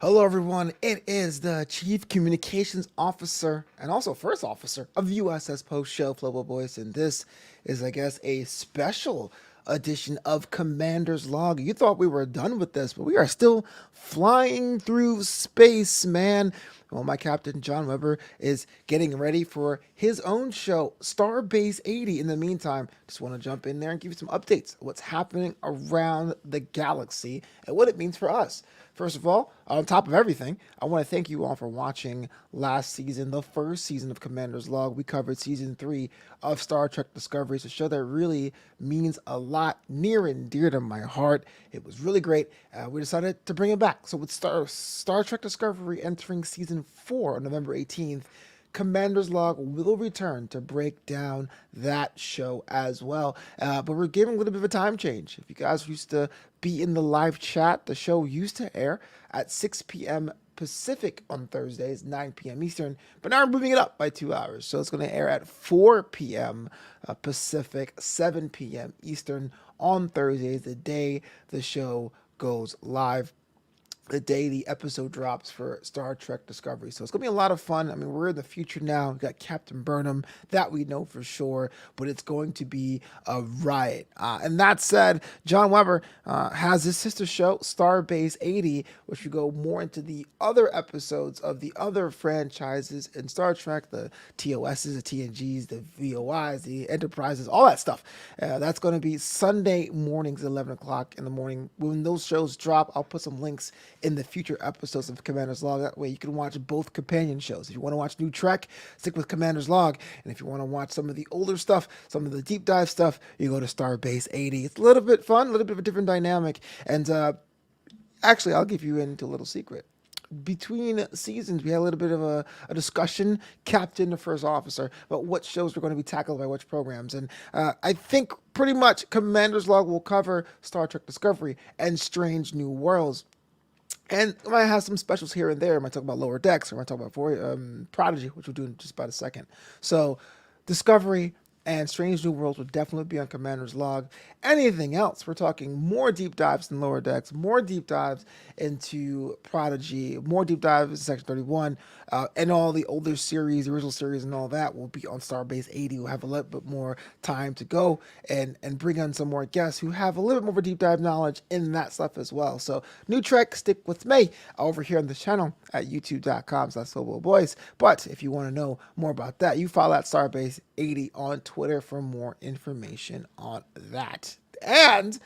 Hello, everyone. It is the Chief Communications Officer and also First Officer of USS PostShow Flobo Boyce, and this is, I guess, a special edition of Commander's Log. You thought we were done with this, but we are still flying through space, man. Well, my captain, John Weber, is getting ready for his own show, Starbase 80. In the meantime, just want to jump in there and give you some updates of what's happening around the galaxy and what it means for us. First of all, on top of everything, I want to thank you all for watching last season, the first season of Commander's Log. We covered season 3 of Star Trek Discovery. It's a show that really means a lot, near and dear to my heart. It was really great. We decided to bring it back. So with Star Trek Discovery entering season 4 on November 18th, Commander's Log will return to break down that show as well. But we're giving a little bit of a time change. If you guys used to be in the live chat, the show used to air at 6 p.m. Pacific on Thursdays, 9 p.m. Eastern, but now we're moving it up by 2 hours. So it's going to air at 4 p.m. Pacific, 7 p.m. Eastern on Thursdays, the day the show goes live, the day the episode drops for Star Trek Discovery. So it's going to be a lot of fun. I mean, we're in the future now. We've got Captain Burnham, that we know for sure, but it's going to be a riot. And that said, John Weber has his sister show, Starbase 80, which will go more into the other episodes of the other franchises in Star Trek, the TOSs, the TNGs, the VOIs, the Enterprises, all that stuff. That's going to be Sunday mornings, 11 o'clock in the morning. When those shows drop, I'll put some links in the future episodes of Commander's Log. That way you can watch both companion shows. If you want to watch New Trek, stick with Commander's Log. And if you want to watch some of the older stuff, some of the deep dive stuff, you go to Starbase 80. It's a little bit fun, a little bit of a different dynamic. And actually, I'll give you into a little secret. Between seasons, we had a little bit of a discussion, captain to first officer, about what shows were going to be tackled by which programs. And I think pretty much Commander's Log will cover Star Trek Discovery and Strange New Worlds. And I might have some specials here and there. I might talk about Lower Decks, or I might talk about Prodigy, which we'll do in just about a second. So, Discovery and Strange New Worlds will definitely be on Commander's Log. Anything else, we're talking more deep dives in Lower Decks, more deep dives into Prodigy, more deep dives in Section 31, and all the older series, the original series, and all that will be on Starbase 80. We'll have a little bit more time to go and bring on some more guests who have a little bit more of a deep dive knowledge in that stuff as well. So, New Trek, stick with me over here on the channel at youtube.com/Flobo Boyce. But if you want to know more about that, you follow at Starbase 80 on Twitter for more information on that. And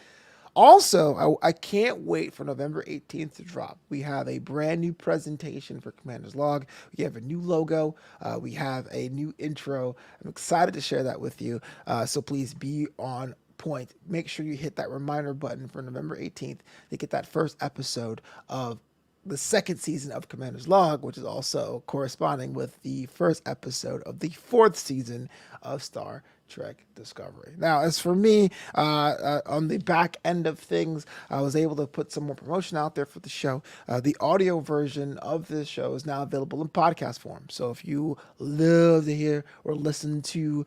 also, I can't wait for November 18th to drop. We have a brand new presentation for Commander's Log. We have a new logo. We have a new intro. I'm excited to share that with you. So please be on point. Make sure you hit that reminder button for November 18th to get that first episode of the second season of Commander's Log, which is also corresponding with the first episode of the fourth season of Star Trek Discovery. Now, as for me, on the back end of things, I was able to put some more promotion out there for the show. The audio version of this show is now available in podcast form. So if you love to hear or listen to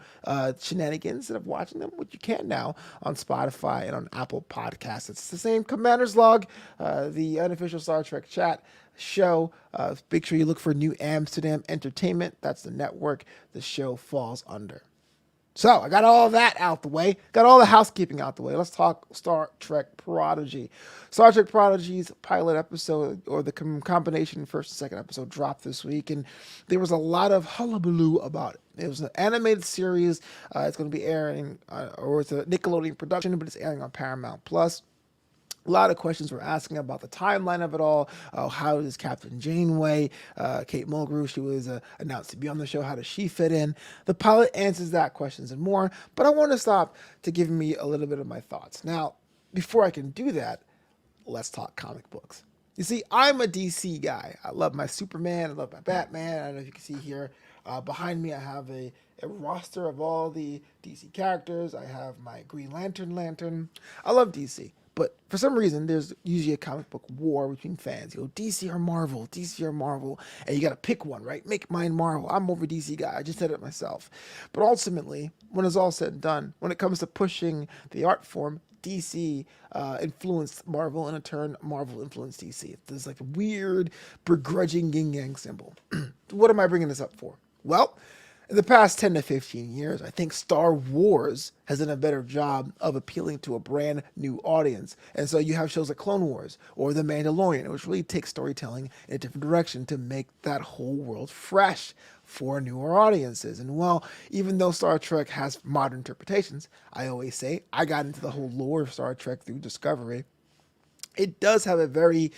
shenanigans instead of watching them, which you can now on Spotify and on Apple Podcasts, it's the same Commander's Log, the unofficial Star Trek chat show. Make sure you look for New Amsterdam Entertainment. That's the network the show falls under. So I got all that out the way, got all the housekeeping out the way. Let's talk Star Trek Prodigy. Star Trek Prodigy's pilot episode, or the combination first and second episode, dropped this week, and there was a lot of hullabaloo about it. It was an animated series. It's going to be airing, or it's a Nickelodeon production, but it's airing on Paramount Plus. A lot of questions were asking about the timeline of it all. How does Captain Janeway, Kate Mulgrew, she was announced to be on the show, how does she fit in? The pilot answers that questions and more, but I want to stop to give me a little bit of my thoughts. Now, before I can do that, let's talk comic books. You see, I'm a DC guy. I love my Superman, I love my Batman. I don't know if you can see here behind me, I have a roster of all the DC characters. I have my Green Lantern. I love DC. But for some reason, there's usually a comic book war between fans. You know, DC or Marvel, DC or Marvel, and you got to pick one, right? Make mine Marvel. I'm over DC guy. I just said it myself. But ultimately, when it's all said and done, when it comes to pushing the art form, DC influenced Marvel, and in turn, Marvel influenced DC. There's like a weird, begrudging yin yang symbol. What am I bringing this up for? Well, in the past 10 to 15 years, I think Star Wars has done a better job of appealing to a brand new audience. And so you have shows like Clone Wars or The Mandalorian, which really takes storytelling in a different direction to make that whole world fresh for newer audiences. And well, even though Star Trek has modern interpretations, I always say I got into the whole lore of Star Trek through Discovery. It does have a very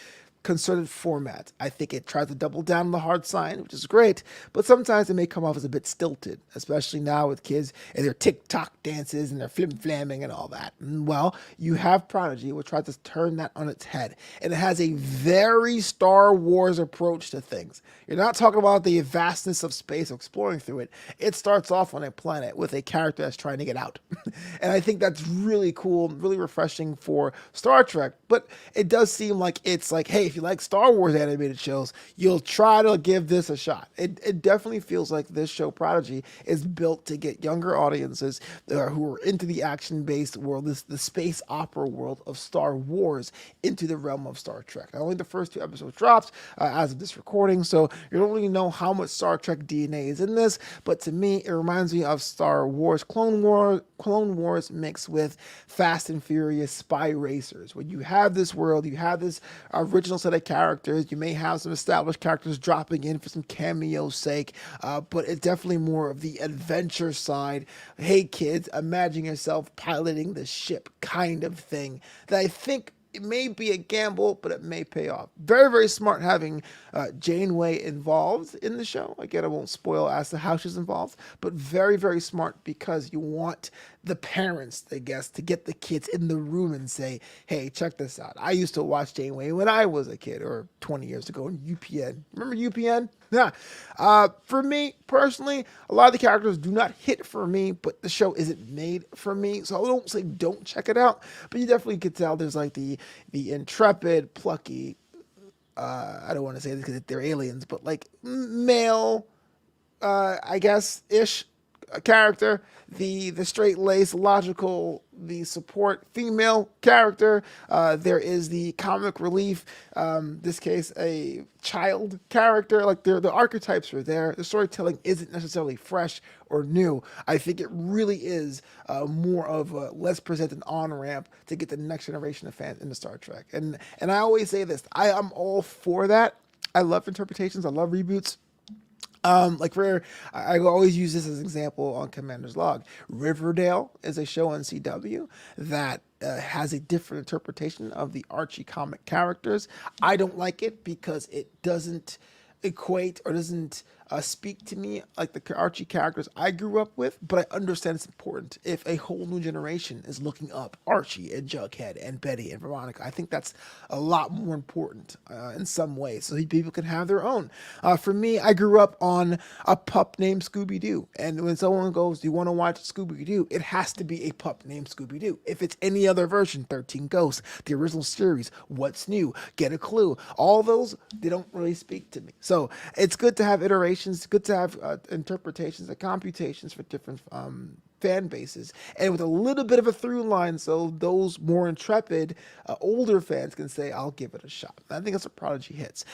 concerted format. I think it tries to double down on the hard science, which is great, but sometimes it may come off as a bit stilted, especially now with kids and their TikTok dances and their flim-flamming and all that. And well, you have Prodigy, which tries to turn that on its head, and it has a very Star Wars approach to things. You're not talking about the vastness of space exploring through it. It starts off on a planet with a character that's trying to get out. And I think that's really cool, really refreshing for Star Trek, but it does seem like it's like, hey, if you like Star Wars animated shows, you'll try to give this a shot. It definitely feels like this show, Prodigy, is built to get younger audiences who are into the action-based world, the space opera world of Star Wars, into the realm of Star Trek. Now, only the first 2 episodes dropped as of this recording, so you don't really know how much Star Trek DNA is in this, but to me, it reminds me of Star Wars, Clone Wars mixed with Fast and Furious spy racers. When you have this world, you have this original set of characters, you may have some established characters dropping in for some cameo's sake, but it's definitely more of the adventure side. Hey kids, imagine yourself piloting the ship kind of thing that I think it may be a gamble, but it may pay off. Very, very smart having Janeway involved in the show. Again, I won't spoil as to how she's involved, but very, very smart because you want the parents, I guess, to get the kids in the room and say, hey, check this out. I used to watch Janeway when I was a kid, or 20 years ago in UPN. Remember UPN? Yeah. For me, personally, a lot of the characters do not hit for me, but the show isn't made for me. So I don't say don't check it out, but you definitely could tell there's like the intrepid, plucky, I don't want to say this because they're aliens, but like male, I guess, ish character, the straight-laced, logical, the support female character. There is the comic relief, this case a child character. Like the archetypes are there. The storytelling isn't necessarily fresh or new. I think it really is more of a let's present an on-ramp to get the next generation of fans into Star Trek. And I always say this, I am all for that. I love interpretations. I love reboots. Like I always use this as an example on Commander's Log. Riverdale is a show on CW that has a different interpretation of the Archie comic characters. I don't like it because it doesn't equate or doesn't speak to me like the Archie characters I grew up with, but I understand it's important if a whole new generation is looking up Archie and Jughead and Betty and Veronica. I think that's a lot more important in some ways, so people can have their own. For me, I grew up on a pup named Scooby-Doo, and when someone goes, do you want to watch Scooby-Doo? It has to be a pup named Scooby-Doo. If it's any other version, 13 Ghosts, the original series, What's New, Get a Clue, all those, they don't really speak to me. So it's good to have iterations. It's good to have interpretations and computations for different fan bases, and with a little bit of a through line, so those more intrepid older fans can say, I'll give it a shot. I think that's what Prodigy hits.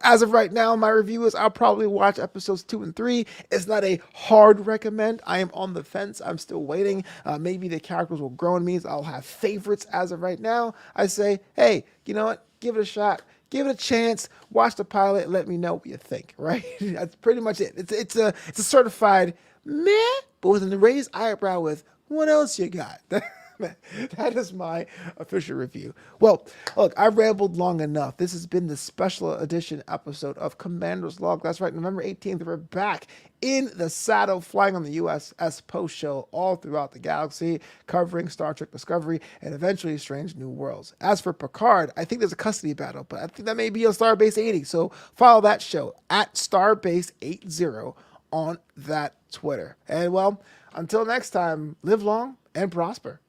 As of right now, my review is I'll probably watch episodes 2 and 3. It's not a hard recommend. I am on the fence. I'm still waiting. Maybe the characters will grow in me. So I'll have favorites. As of right now, I say, hey, you know what? Give it a shot. Give it a chance. Watch the pilot. Let me know what you think. Right? That's pretty much it. It's a certified meh, but with a raised eyebrow with what else you got. That is my official review. Well, look, I rambled long enough. This has been the special edition episode of Commander's Log. That's right, November 18th, we're back in the saddle, flying on the USS PostShow all throughout the galaxy, covering Star Trek Discovery and eventually Strange New Worlds. As for Picard, I think there's a custody battle, but I think that may be on Starbase 80, so follow that show at Starbase 80 on that Twitter. And well, until next time, live long and prosper.